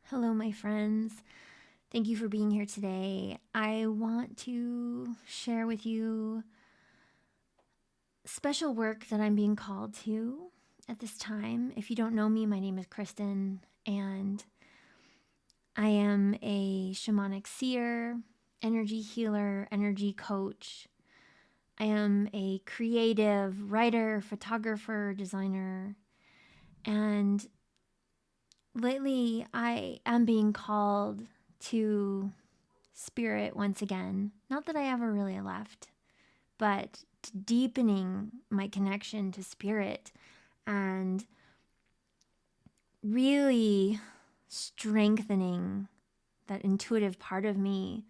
Hello, my friends. Thank you for being here today. I want to share with you special work that I'm being called to at this time. If you don't know me, my name is Kristen, and I am a shamanic seer, energy healer, energy coach. I am a creative writer, photographer, designer, and lately I am being called to spirit once again. Not that I ever really left, but to deepening my connection to spirit and really strengthening that intuitive part of me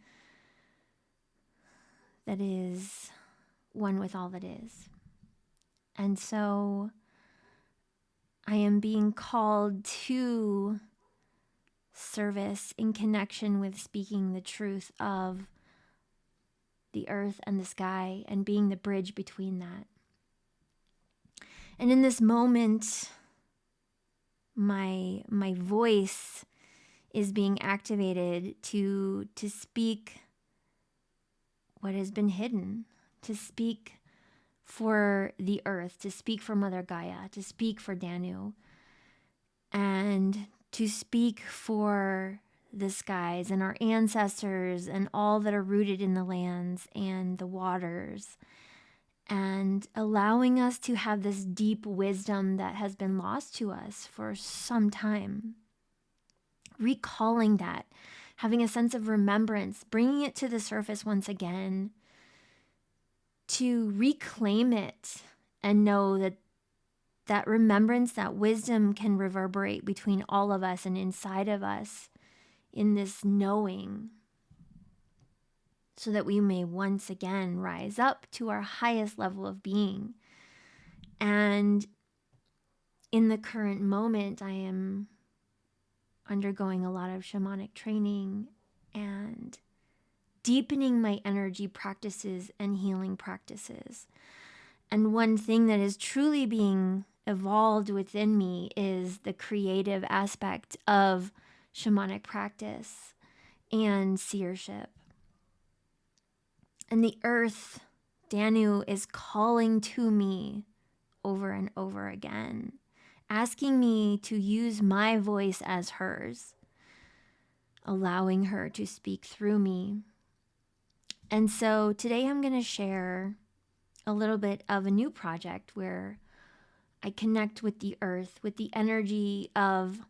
that is one with all that is. And so I am being called to service in connection with speaking the truth of the earth and the sky and being the bridge between that. And in this moment, my voice is being activated to speak what has been hidden, to speak for the earth, to speak for Mother Gaia, to speak for Danu, and to speak for the skies and our ancestors and all that are rooted in the lands and the waters, and allowing us to have this deep wisdom that has been lost to us for some time. Recalling that, having a sense of remembrance, bringing it to the surface once again, to reclaim it and know that that remembrance, that wisdom can reverberate between all of us and inside of us in this knowing, so that we may once again rise up to our highest level of being. And in the current moment, I am undergoing a lot of shamanic training and deepening my energy practices and healing practices. And one thing that is truly being evolved within me is the creative aspect of shamanic practice and seership. And the earth, Danu, is calling to me over and over again, asking me to use my voice as hers, allowing her to speak through me. And so today I'm going to share a little bit of a new project where I connect with the earth, with the energy of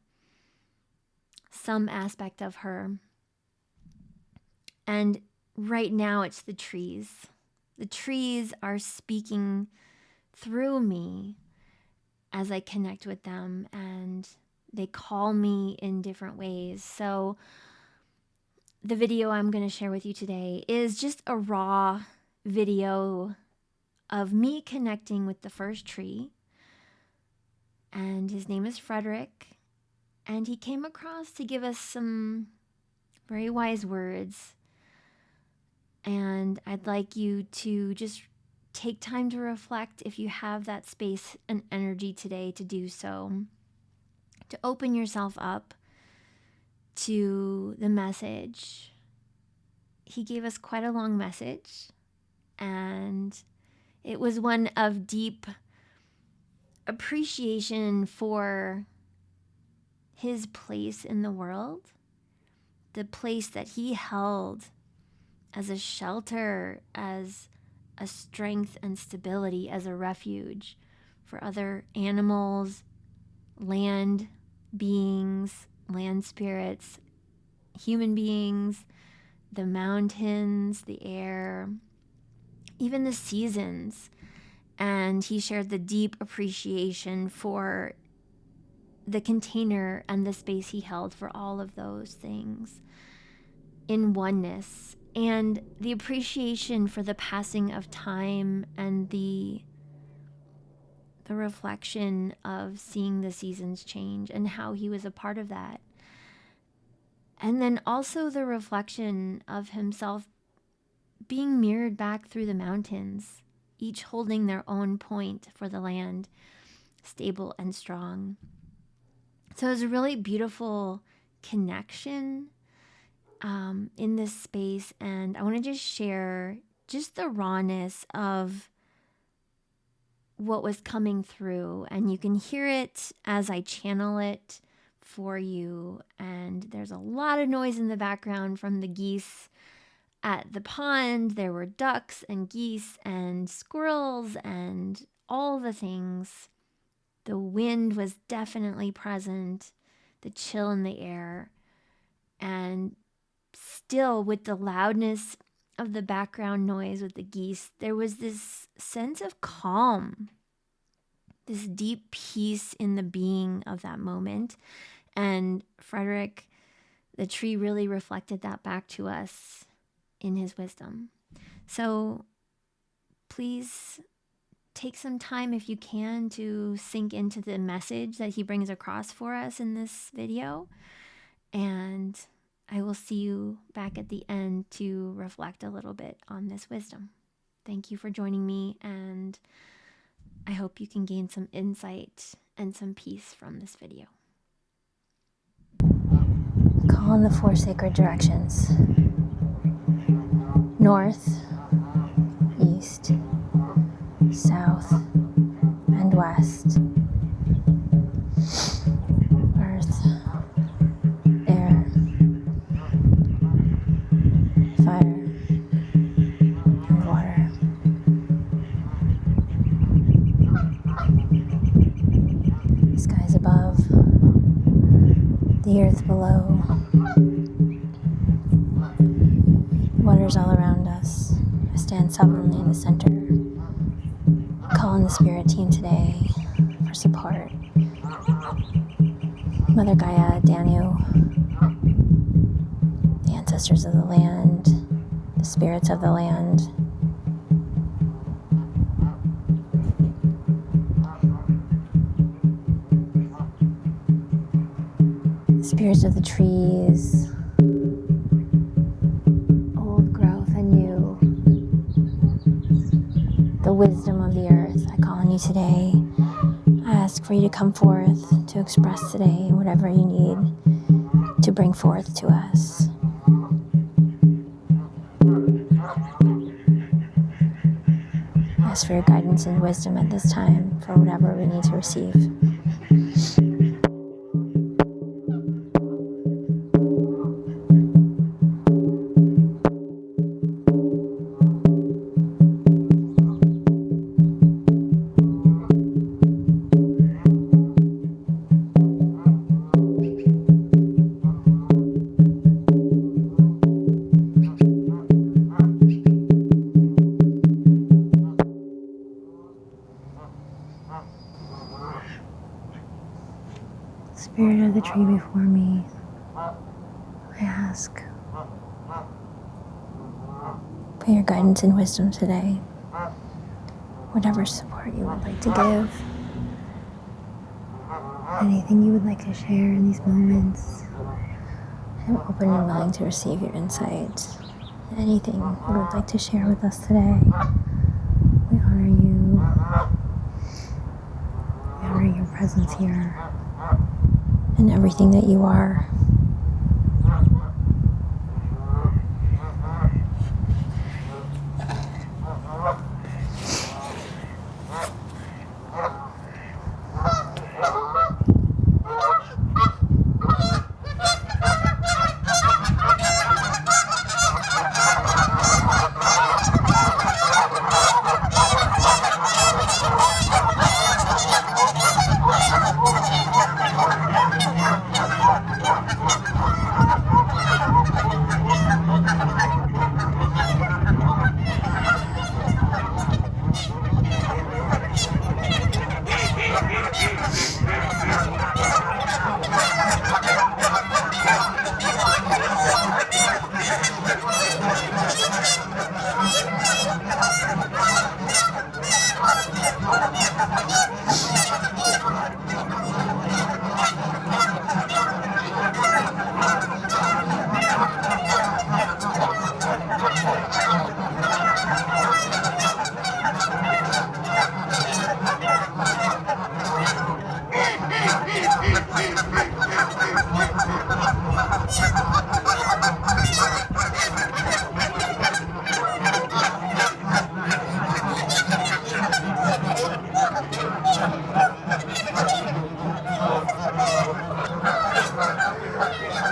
some aspect of her. And right now it's the trees. The trees are speaking through me as I connect with them, and they call me in different ways. So the video I'm going to share with you today is just a raw video of me connecting with the first tree. And his name is Frederick. And he came across to give us some very wise words. And I'd like you to just take time to reflect, if you have that space and energy today to do so, to open yourself up to the message. He gave us quite a long message, and it was one of deep appreciation for his place in the world, the place that he held as a shelter, as a strength and stability, as a refuge for other animals, land beings, land spirits, human beings, the mountains, the air, even the seasons. And he shared the deep appreciation for the container and the space he held for all of those things in oneness, and the appreciation for the passing of time and the reflection of seeing the seasons change and how he was a part of that. And then also the reflection of himself being mirrored back through the mountains, each holding their own point for the land, stable and strong. So it was a really beautiful connection in this space. And I want to just share just the rawness of what was coming through. And you can hear it as I channel it for you. And there's a lot of noise in the background from the geese at the pond. There were ducks and geese and squirrels and all the things. The wind was definitely present, the chill in the air. And still, with the loudness of the background noise with the geese, there was this sense of calm, this deep peace in the being of that moment. And Frederick, the tree, really reflected that back to us in his wisdom. So please take some time, if you can, to sink into the message that he brings across for us in this video. And I will see you back at the end to reflect a little bit on this wisdom. Thank you for joining me, and I hope you can gain some insight and some peace from this video. Call in the 4 sacred directions: north, east, south, and west. Earth, air, fire, and water. Skies above, the earth below, waters all around us. I stand sovereignly in the center. Call in the spirit team today for support. Mother Gaia, Danu, the ancestors of the land, the spirits of the land. The spirits of the trees, old growth and new. The wisdom of the earth, I call on you today. I ask for you to come forth to express today whatever you need to bring forth to us. I ask for your guidance and wisdom at this time for whatever we need to receive. Spirit of the tree before me, I ask for your guidance and wisdom today. Whatever support you would like to give, anything you would like to share in these moments, I'm open and willing to receive your insight. Anything you would like to share with us today, we honor you. We honor your presence here and everything that you are.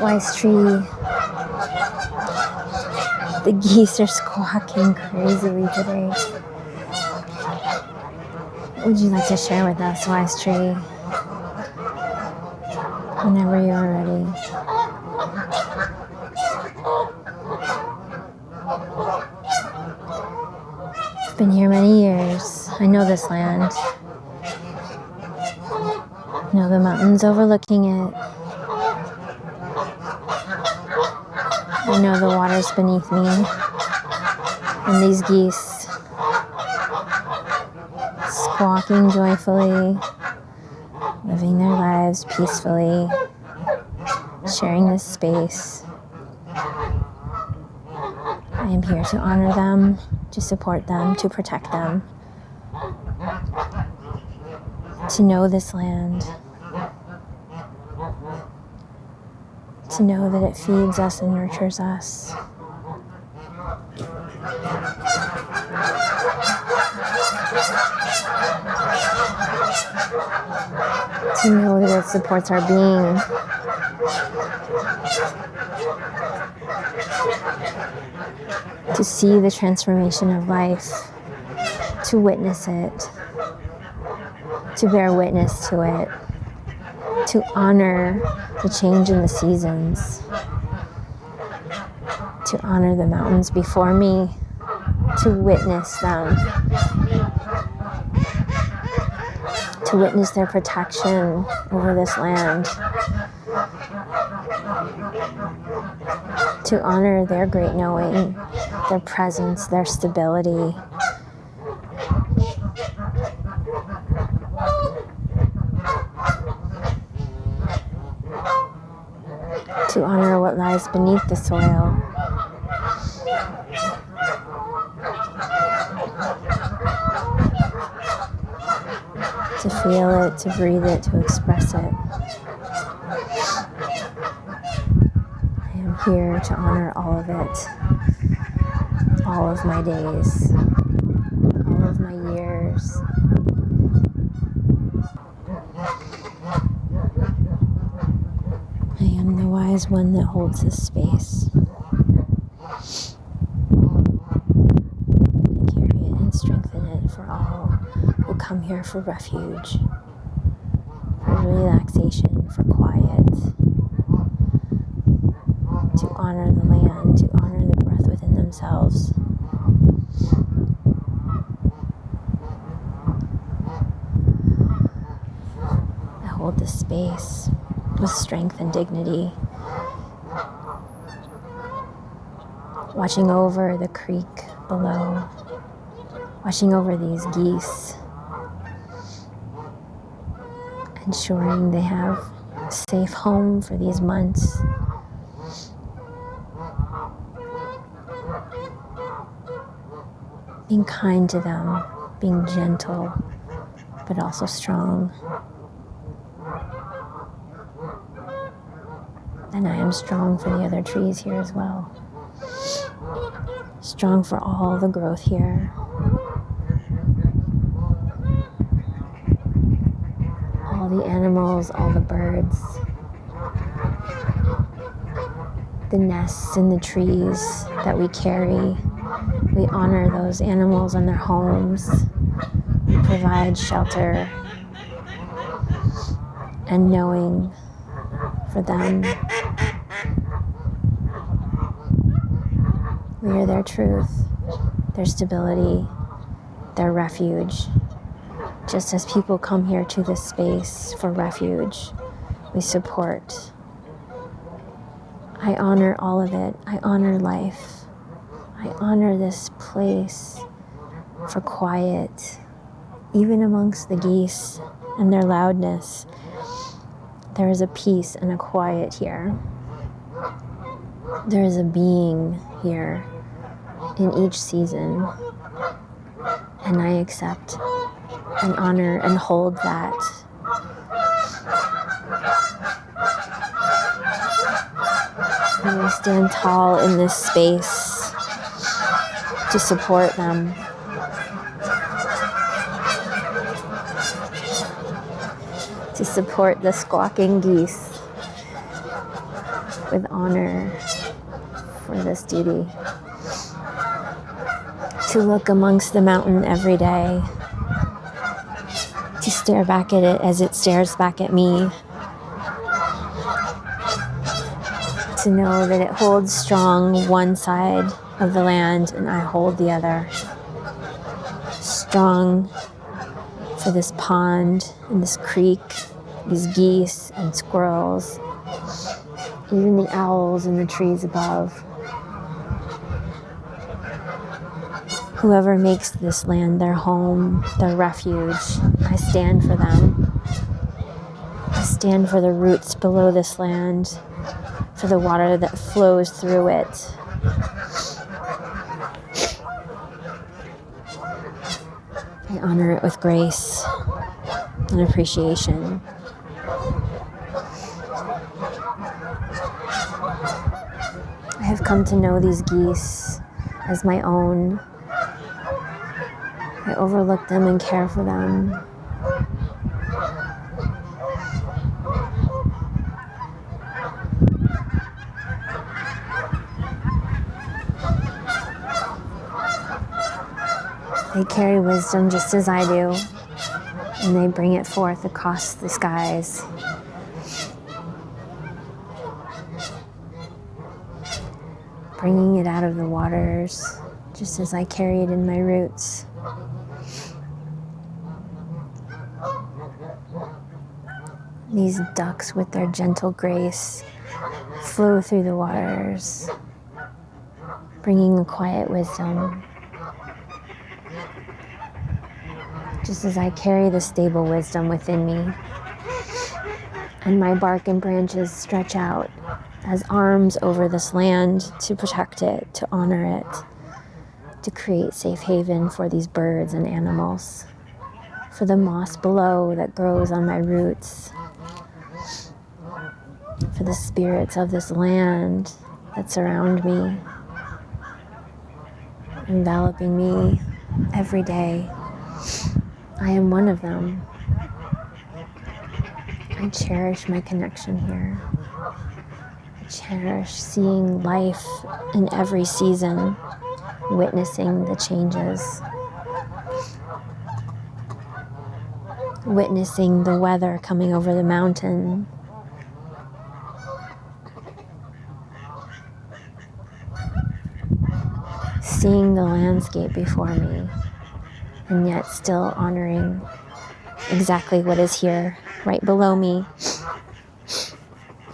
Wise tree. The geese are squawking crazily today. What would you like to share with us, Wise tree? Whenever you are ready. I've been here many years. I know this land. I know the mountains overlooking it. I know the waters beneath me. And these geese squawking joyfully, living their lives peacefully, sharing this space. I am here to honor them, to support them, to protect them, to know this land, to know that it feeds us and nurtures us. To know that it supports our being. To see the transformation of life, to witness it, to bear witness to it, to honor the change in the seasons, to honor the mountains before me, to witness them, to witness their protection over this land, to honor their great knowing, their presence, their stability. To honor what lies beneath the soil. To feel it, to breathe it, to express it. I am here to honor all of it. All of my days. All of my years. I am the wise one that holds this space. I carry it and strengthen it for all who come here for refuge, for relaxation, for quiet, to honor the land, to honor the breath within themselves. I hold this space with strength and dignity, watching over the creek below, watching over these geese, ensuring they have a safe home for these months. Being kind to them, being gentle, but also strong. And I am strong for the other trees here as well. Strong for all the growth here. All the animals, all the birds. The nests in the trees that we carry. We honor those animals and their homes. We provide shelter and knowing for them. We are their truth, their stability, their refuge. Just as people come here to this space for refuge, we support. I honor all of it. I honor life. I honor this place for quiet, even amongst the geese and their loudness. There is a peace and a quiet here. There is a being here in each season, and I accept and honor and hold that. And I stand tall in this space to support them. To support the squawking geese. with honor for this duty. To look amongst the mountain every day, to stare back at it as it stares back at me, to know that it holds strong one side of the land and I hold the other. Strong for this pond and this creek, these geese and squirrels, even the owls in the trees above. Whoever makes this land their home, their refuge, I stand for them. I stand for the roots below this land, for the water that flows through it. I honor it with grace and appreciation. I have come to know these geese as my own. I overlook them and care for them. They carry wisdom just as I do, and they bring it forth across the skies. Bringing it out of the waters, just as I carry it in my roots. These ducks with their gentle grace flow through the waters, bringing a quiet wisdom. Just as I carry the stable wisdom within me, and my bark and branches stretch out as arms over this land to protect it, to honor it, to create safe haven for these birds and animals, for the moss below that grows on my roots, for the spirits of this land that surround me, enveloping me every day. I am one of them. I cherish my connection here. I cherish seeing life in every season, witnessing the changes, witnessing the weather coming over the mountain, seeing the landscape before me, and yet still honoring exactly what is here, right below me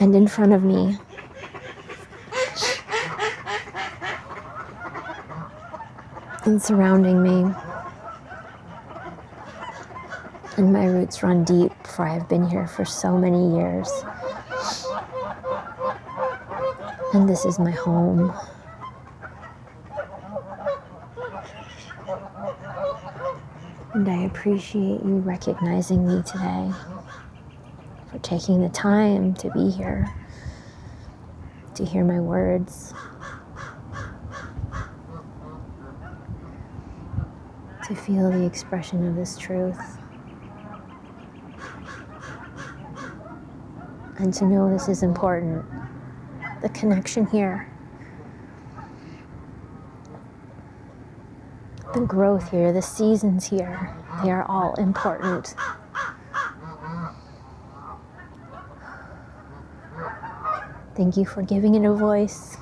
and in front of me. And surrounding me. And my roots run deep, for I have been here for so many years. And this is my home. And I appreciate you recognizing me today, for taking the time to be here, to hear my words, to feel the expression of this truth, and to know this is important, the connection here, the growth here, the seasons here, they are all important. Thank you for giving it a voice.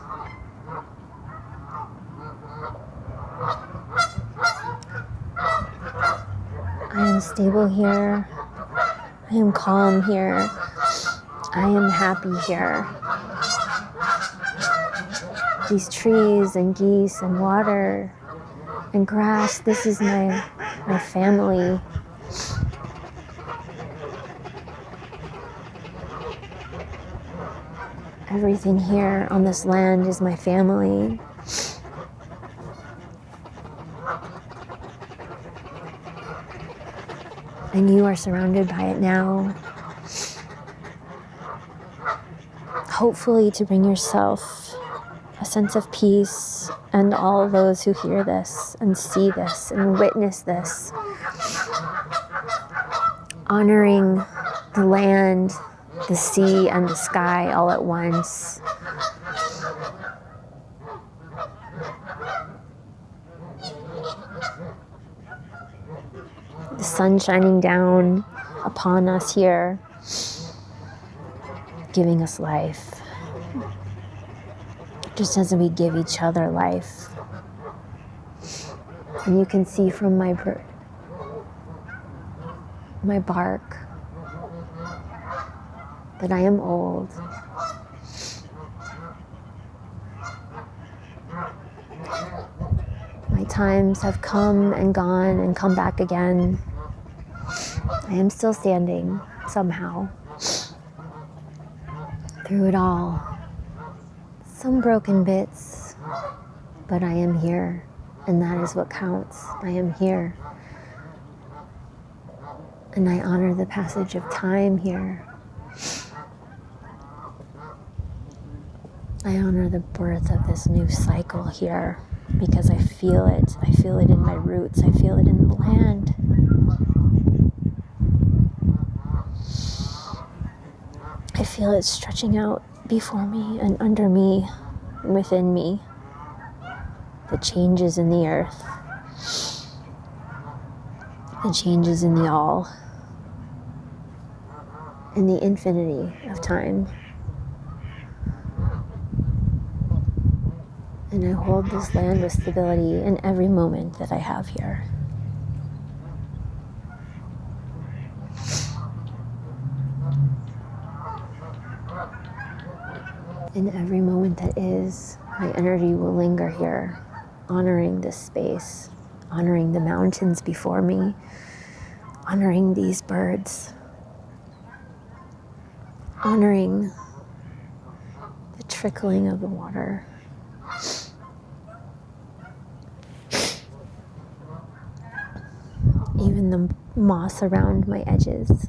I am stable here. I am calm here. I am happy here. These trees and geese and water and grass, this is my family. Everything here on this land is my family. And you are surrounded by it now. Hopefully to bring yourself a sense of peace, and all those who hear this and see this and witness this, honoring the land the sea and the sky all at once. The sun shining down upon us here, giving us life, just as we give each other life. And you can see from my bark that I am old. My times have come and gone and come back again. I am still standing somehow through it all. Some broken bits, but I am here, and that is what counts. I am here. And I honor the passage of time here. I honor the birth of this new cycle here because I feel it. I feel it in my roots. I feel it in the land. I feel it stretching out before me and under me, within me. The changes in the earth. The changes in the all. In the infinity of time. And I hold this land with stability in every moment that I have here. In every moment that is, my energy will linger here, honoring this space, honoring the mountains before me, honoring these birds, honoring the trickling of the water. Even the moss around my edges.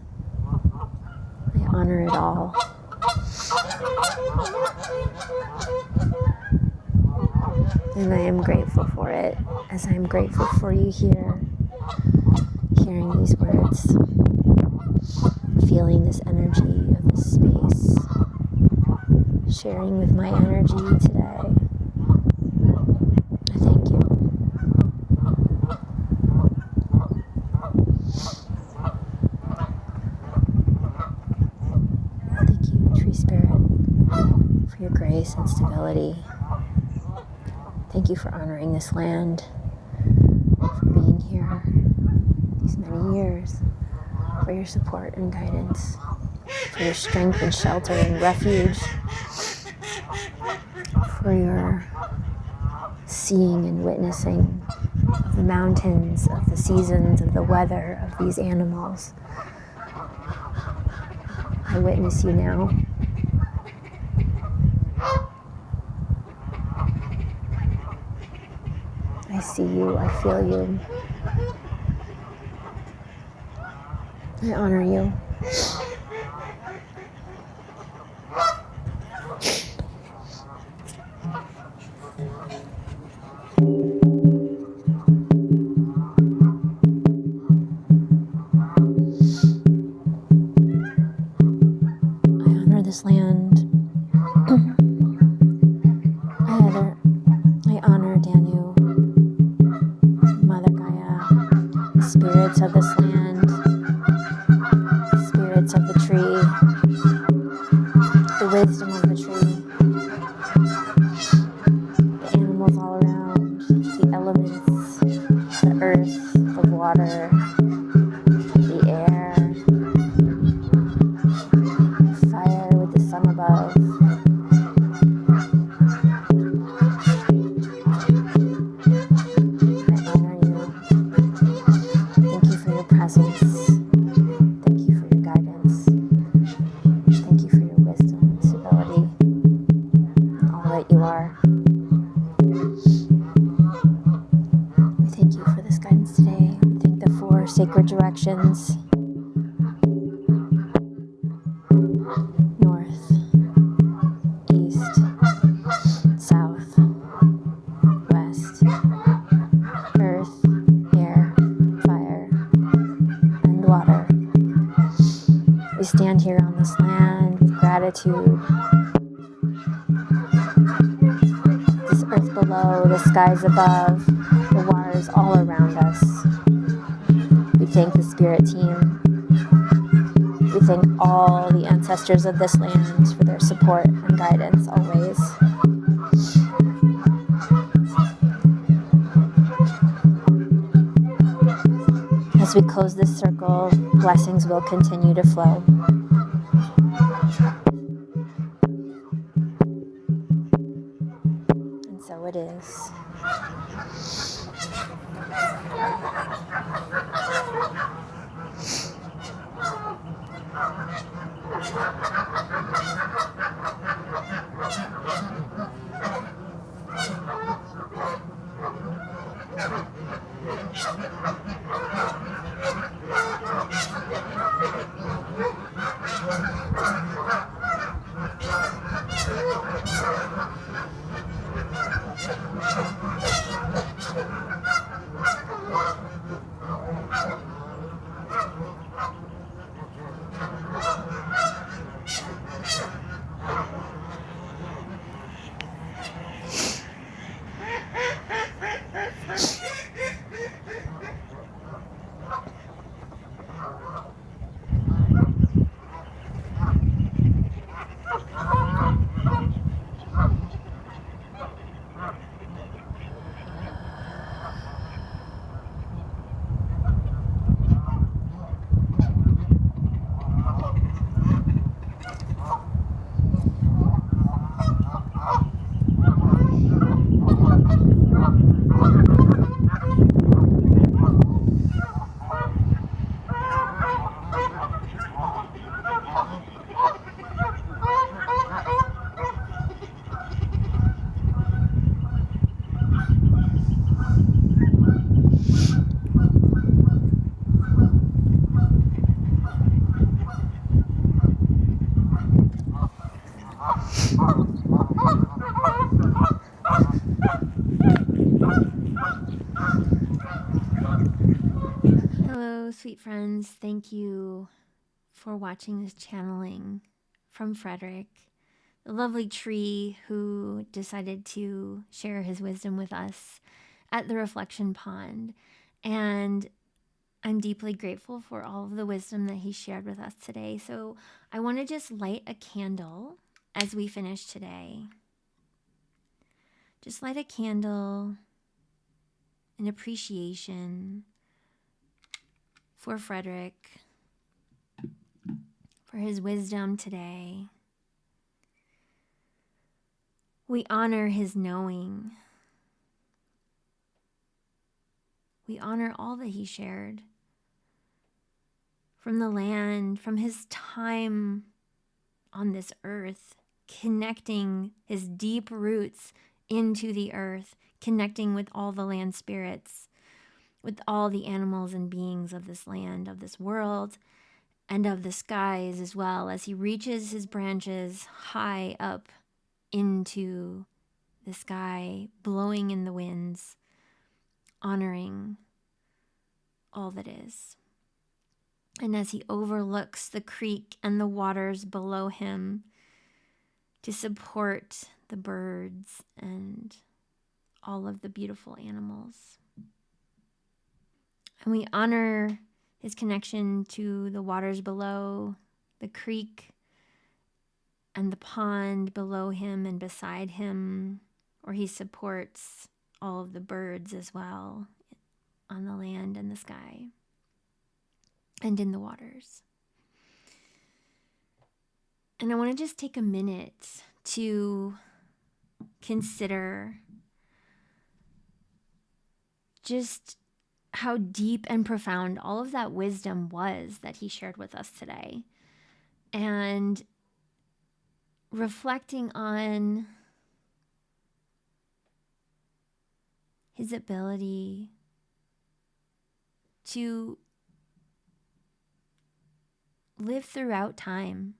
I honor it all. And I am grateful for it, as I am grateful for you here, hearing these words, feeling this energy of this space, sharing with my energy today. I thank you. Thank you, Tree Spirit, for your grace and stability. Thank you for honoring this land, for being here these many years, for your support and guidance, for your strength and shelter and refuge, for your seeing and witnessing of the mountains, of the seasons, of the weather, of these animals. I witness you now. I see you, I feel you. I honor you. I honor this land. I honor Danu, Mother Gaia, spirits of this land, spirits of the tree, the wisdom of the tree, the animals all around, the elements, the earth, the water, the air, the fire with the sun above. Sacred directions. North, east, south, west, earth, air, fire, and water. We stand here on this land earth below, the skies above, the waters all around us. We thank the spirit team. We thank all the ancestors of this land for their support and guidance always. As we close this circle, blessings will continue to flow. And so it is. Hello, sweet friends. Thank you for watching this channeling from Frederick, the lovely tree who decided to share his wisdom with us at the reflection pond. And I'm deeply grateful for all of the wisdom that he shared with us today. So I want to just light a candle as we finish today. Just light a candle in appreciation for Frederick, for his wisdom today. We honor his knowing. We honor all that he shared from the land, from his time on this earth, connecting his deep roots into the earth, connecting with all the land spirits, with all the animals and beings of this land, of this world, and of the skies as well, as he reaches his branches high up into the sky, blowing in the winds, honoring all that is. And as he overlooks the creek and the waters below him to support the birds and all of the beautiful animals. And we honor his connection to the waters below, the creek and the pond below him and beside him, where he supports all of the birds as well on the land and the sky and in the waters. And I want to just take a minute to consider just how deep and profound all of that wisdom was that he shared with us today. And reflecting on his ability to live throughout time,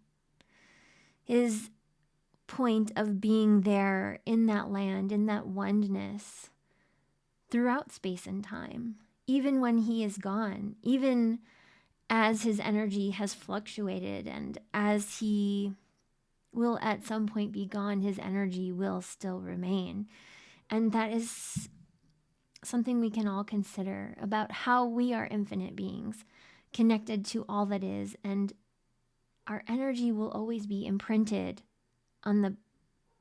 his point of being there in that land, in that oneness, throughout space and time, even when he is gone, even as his energy has fluctuated and as he will at some point be gone, his energy will still remain. And that is something we can all consider about how we are infinite beings connected to all that is, and our energy will always be imprinted on the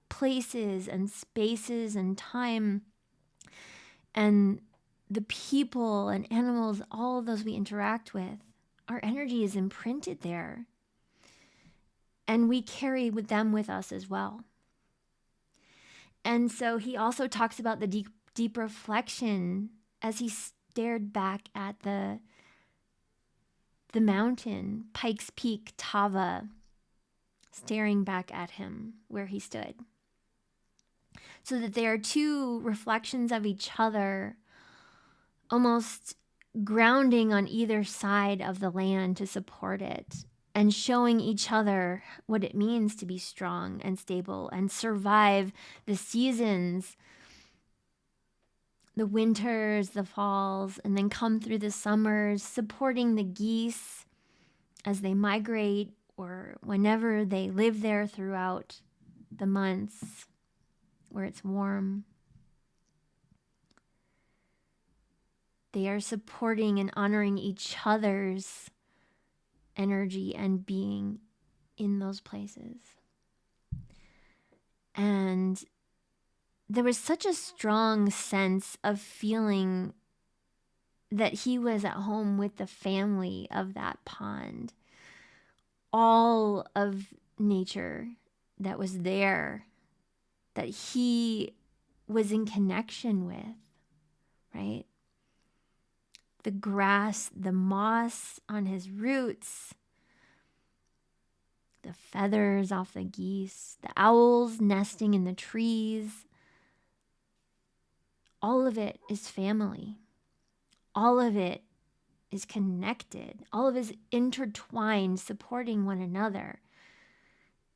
places and spaces and time and the people and animals, all of those we interact with. Our energy is imprinted there, and we carry them with us as well. And so he also talks about the deep reflection as he stared back at the mountain, Pikes Peak, Tava, staring back at him where he stood. So that they are two reflections of each other, almost grounding on either side of the land to support it, and showing each other what it means to be strong and stable and survive the seasons, the winters, the falls, and then come through the summers, supporting the geese as they migrate or whenever they live there throughout the months where it's warm. They are supporting and honoring each other's energy and being in those places. And there was such a strong sense of feeling that he was at home with the family of that pond. All of nature that was there, that he was in connection with, right? The grass, the moss on his roots, the feathers off the geese, the owls nesting in the trees. All of it is family. All of it is connected. All of it is intertwined, supporting one another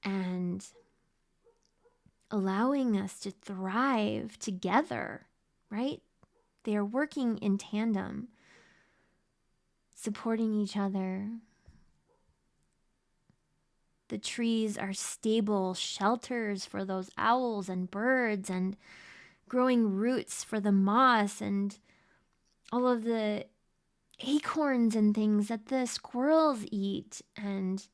and allowing us to thrive together, right? They are working in tandem, supporting each other. The trees are stable shelters for those owls and birds, and growing roots for the moss and all of the acorns and things that the squirrels eat, and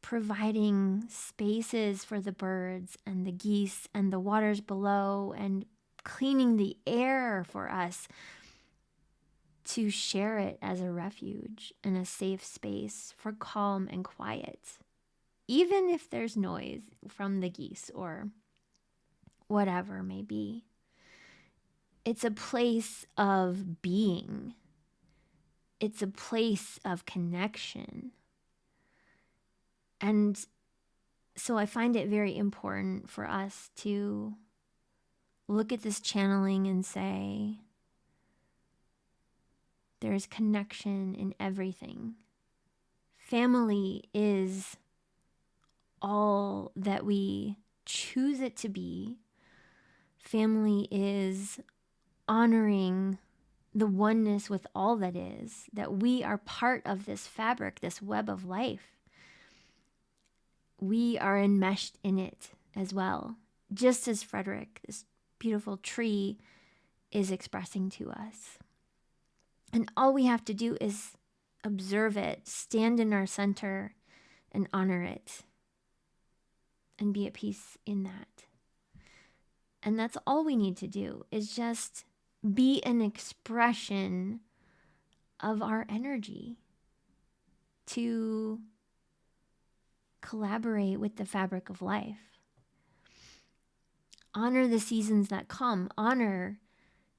providing spaces for the birds and the geese and the waters below, and cleaning the air for us to share it as a refuge and a safe space for calm and quiet, even if there's noise from the geese or whatever may be. It's a place of being. It's a place of connection. And so I find it very important for us to look at this channeling and say, there's connection in everything. Family is all that we choose it to be. Family is honoring the oneness with all that is, that we are part of this fabric, this web of life. We are enmeshed in it as well, just as Frederick, this beautiful tree, is expressing to us. And all we have to do is observe it, stand in our center, and honor it, and be at peace in that. And that's all we need to do, is just be an expression of our energy to collaborate with the fabric of life. Honor the seasons that come. Honor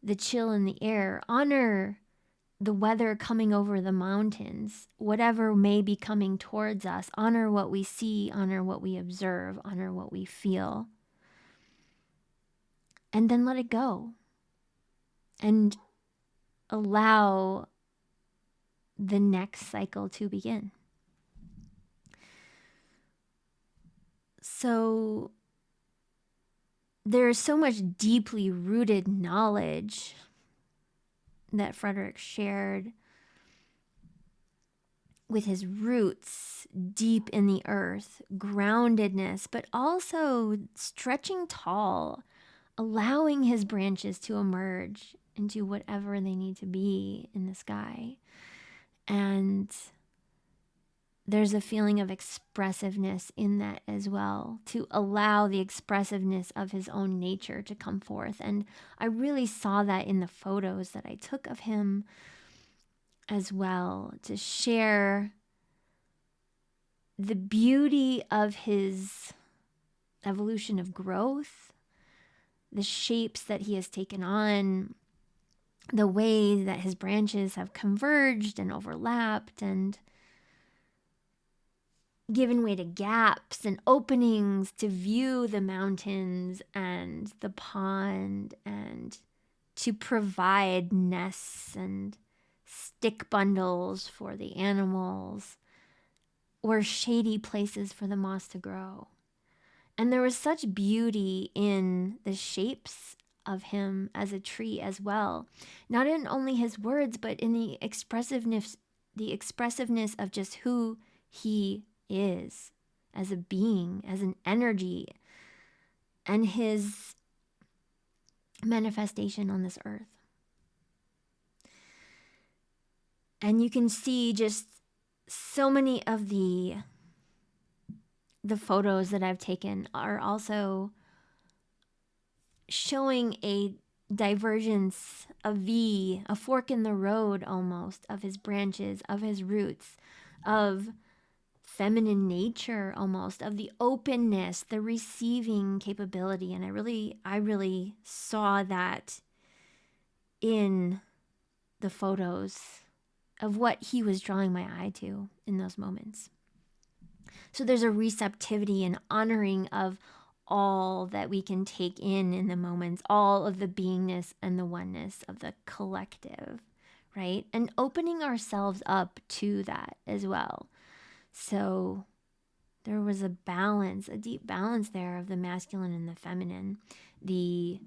the chill in the air. Honor the weather coming over the mountains. Whatever may be coming towards us. Honor what we see. Honor what we observe. Honor what we feel. And then let it go. And allow the next cycle to begin. So there's so much deeply rooted knowledge that Frederick shared with his roots deep in the earth, groundedness, but also stretching tall allowing his branches to emerge into whatever they need to be in the sky. And there's a feeling of expressiveness in that as well, to allow the expressiveness of his own nature to come forth. And I really saw that in the photos that I took of him as well, to share the beauty of his evolution of growth, the shapes that he has taken on, the way that his branches have converged and overlapped and given way to gaps and openings to view the mountains and the pond, and to provide nests and stick bundles for the animals, or shady places for the moss to grow. And there was such beauty in the shapes of him as a tree as well. Not in only his words, but in the expressiveness of just who he is as a being, as an energy, and his manifestation on this earth. And you can see just so many of the photos that I've taken are also showing a divergence, a fork in the road almost, of his branches, of his roots, of feminine nature almost, of the openness, the receiving capability. And I really saw that in the photos of what he was drawing my eye to in those moments. So there's a receptivity and honoring of all that we can take in the moments, all of the beingness and the oneness of the collective, right? And opening ourselves up to that as well. So there was a balance, a deep balance there of the masculine and the feminine, the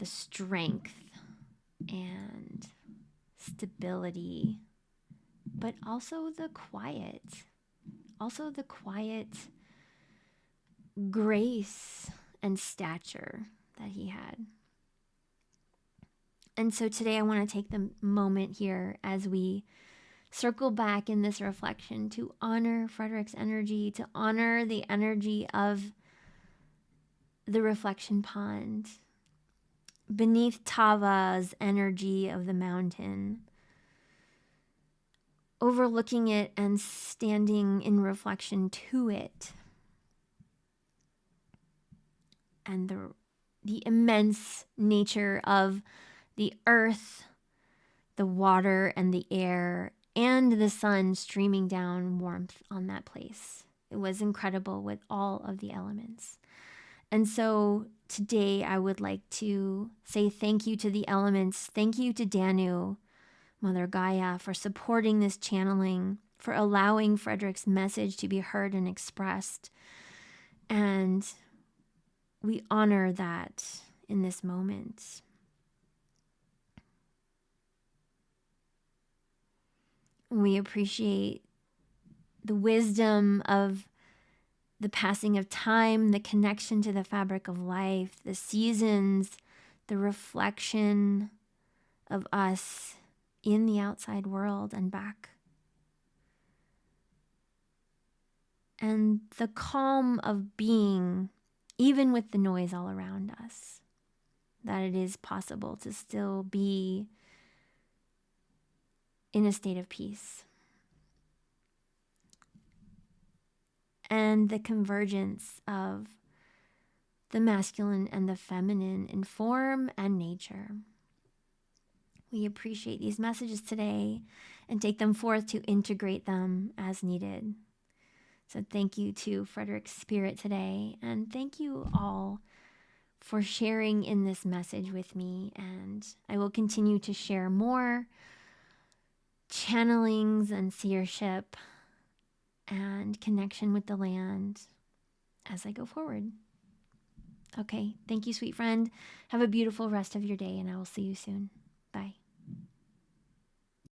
strength and stability, but also the quiet grace and stature that he had. And so today I want to take the moment here as we circle back in this reflection to honor Frederick's energy, to honor the energy of the reflection pond, beneath Tava's energy of the mountain, overlooking it and standing in reflection to it, and the immense nature of the earth, the water, and the air, and the sun streaming down warmth on that place. It was incredible with all of the elements. And so today I would like to say thank you to the elements. Thank you to Danu, Mother Gaia, for supporting this channeling, for allowing Frederick's message to be heard and expressed. And we honor that in this moment. We appreciate the wisdom of the passing of time, the connection to the fabric of life, the seasons, the reflection of us in the outside world and back. And the calm of being, even with the noise all around us, that it is possible to still be in a state of peace. And the convergence of the masculine and the feminine in form and nature. We appreciate these messages today and take them forth to integrate them as needed. So thank you to Frederick's Spirit today, and thank you all for sharing in this message with me. And I will continue to share more channelings and seership and connection with the land as I go forward. Okay, thank you, sweet friend. Have a beautiful rest of your day, and I will see you soon. Bye.